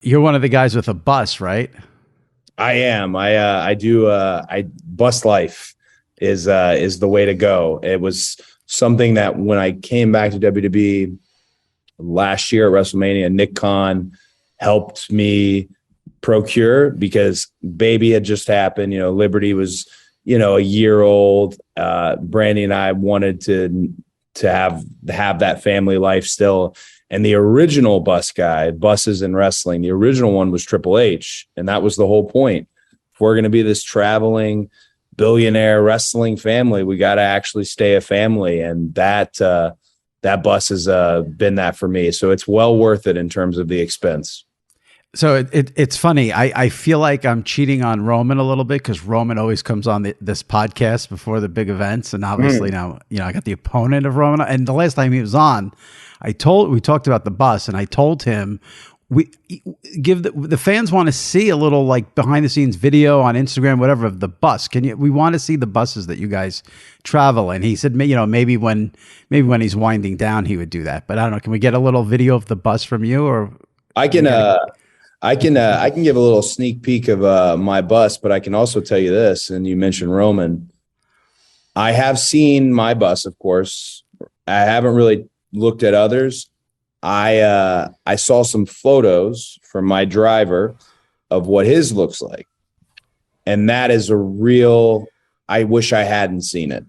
You're one of the guys with a bus, right? I am. I do. I bus life is the way to go. It was something that when I came back to WWE last year at WrestleMania, Nick Khan helped me procure because baby had just happened. Liberty was, a year old. Brandy and I wanted to have that family life still. And the original bus guy, buses in wrestling, the original one was Triple H. And that was the whole point. If we're going to be this traveling billionaire wrestling family, we got to actually stay a family. And that bus has been that for me. So it's well worth it in terms of the expense. So it's funny. I feel like I'm cheating on Roman a little bit because Roman always comes on this podcast before the big events, and obviously now I got the opponent of Roman. And the last time he was on, we talked about the bus, and I told him we give the fans want to see a little like behind the scenes video on Instagram, whatever, of the bus. We want to see the buses that you guys travel. And he said, maybe when he's winding down, he would do that. But I don't know. Can we get a little video of the bus from you, or I can give a little sneak peek of my bus, but I can also tell you this, and you mentioned Roman. I have seen my bus, of course. I haven't really looked at others. I saw some photos from my driver of what his looks like. And that is a real, I wish I hadn't seen it.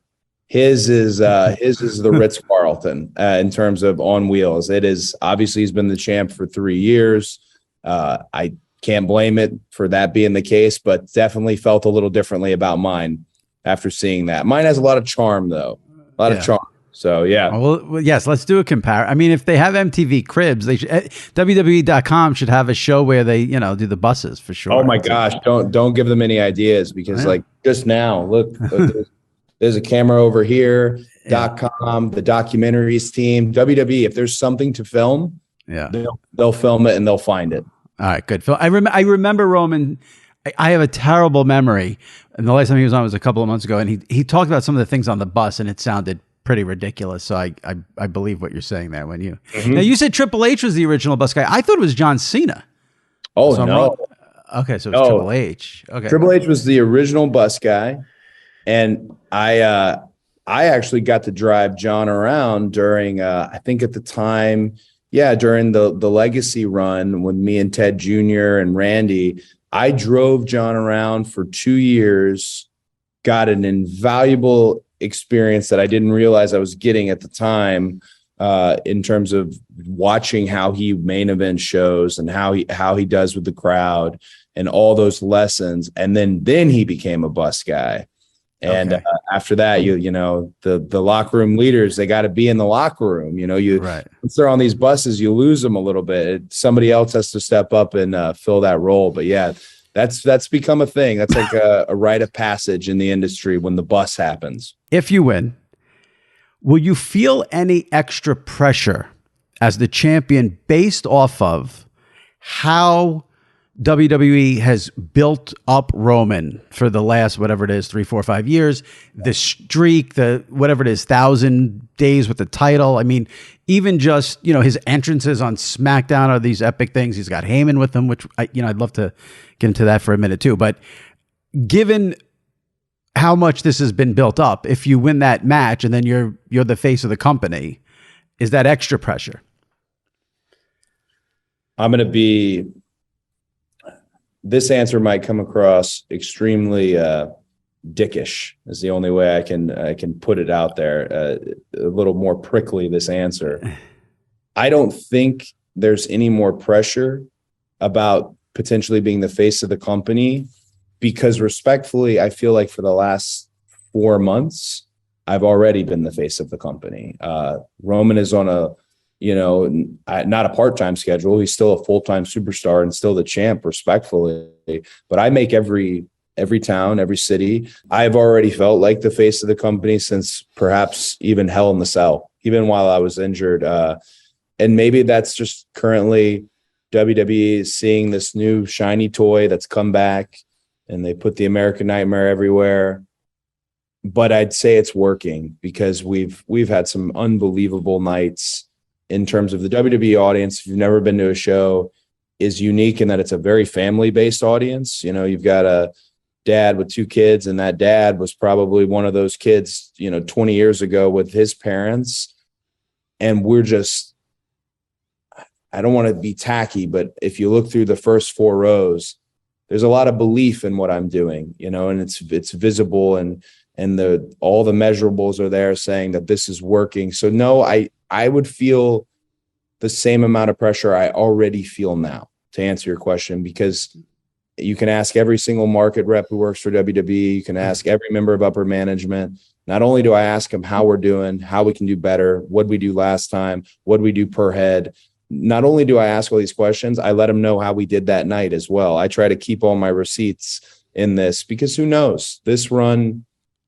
His is the Ritz-Carlton in terms of on wheels. It is, obviously he's been the champ for 3 years. I can't blame it for that being the case, but definitely felt a little differently about mine after seeing that. Mine has a lot of charm, though. A lot of charm. So, yeah. Well, yes, let's do a compare. I mean, if they have MTV Cribs, they should, WWE.com should have a show where they, do the buses for sure. Oh, my gosh. Don't give them any ideas because, like, just now, look there's a camera over here, .com, the documentaries team, WWE. If there's something to film, they'll film it and they'll find it. All right, good. Phil, I remember Roman. I have a terrible memory, and the last time he was on was a couple of months ago, and he talked about some of the things on the bus, and it sounded pretty ridiculous. So I believe what you're saying there. When you now you said Triple H was the original bus guy. I thought it was John Cena. Oh so no. Okay, so it's Triple H. Okay, Triple H was the original bus guy, and I actually got to drive John around during I think at the time. Yeah, during the Legacy run with me and Ted Jr. and Randy, I drove John around for 2 years, got an invaluable experience that I didn't realize I was getting at the time in terms of watching how he main event shows and how he does with the crowd and all those lessons. And then he became a bus guy. And after that, the locker room leaders, they got to be in the locker room. Once they're on these buses, you lose them a little bit. Somebody else has to step up and fill that role. But yeah, that's become a thing. That's like a rite of passage in the industry when the bus happens. If you win, will you feel any extra pressure as the champion based off of how WWE has built up Roman for the last, whatever it is, 3, 4, 5 years, the streak, the whatever it is, 1,000 days with the title. I mean, even just, his entrances on SmackDown are these epic things. He's got Heyman with him, which I'd love to get into that for a minute too. But given how much this has been built up, if you win that match and then you're the face of the company, is that extra pressure? This answer might come across extremely dickish is the only way I can put it out there. A little more prickly, this answer. I don't think there's any more pressure about potentially being the face of the company because respectfully, I feel like for the last 4 months, I've already been the face of the company. Roman is on not a part-time schedule. He's still a full-time superstar and still the champ, respectfully. But I make every town, every city. I've already felt like the face of the company since perhaps even Hell in the Cell, even while I was injured. And maybe that's just currently WWE seeing this new shiny toy that's come back and they put the American Nightmare everywhere. But I'd say it's working because we've had some unbelievable nights in terms of the WWE audience. If you've never been to a show, is unique in that it's a very family-based audience. You know, you've got a dad with 2 kids, and that dad was probably one of those kids, 20 years ago with his parents. And we're just, I don't want to be tacky, but if you look through the first 4 rows, there's a lot of belief in what I'm doing, and it's visible, and all the measurables are there saying that this is working. So no, I would feel the same amount of pressure I already feel now, to answer your question, because you can ask every single market rep who works for WWE. You can ask every member of upper management. Not only do I ask them how we're doing, how we can do better, what we do last time, what we do per head. Not only do I ask all these questions, I let them know how we did that night as well. I try to keep all my receipts in this, because who knows? This run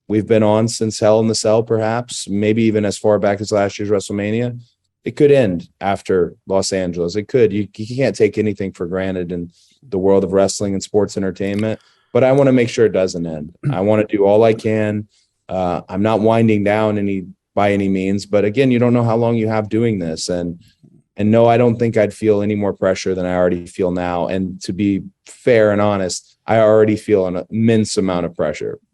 we've been on since Hell in the Cell, perhaps, maybe even as far back as last year's WrestleMania, it could end after Los Angeles. It could. You can't take anything for granted in the world of wrestling and sports entertainment, but I want to make sure it doesn't end. I want to do all I can. I'm not winding down by any means, but again, you don't know how long you have doing this. And no, I don't think I'd feel any more pressure than I already feel now. And to be fair and honest, I already feel an immense amount of pressure.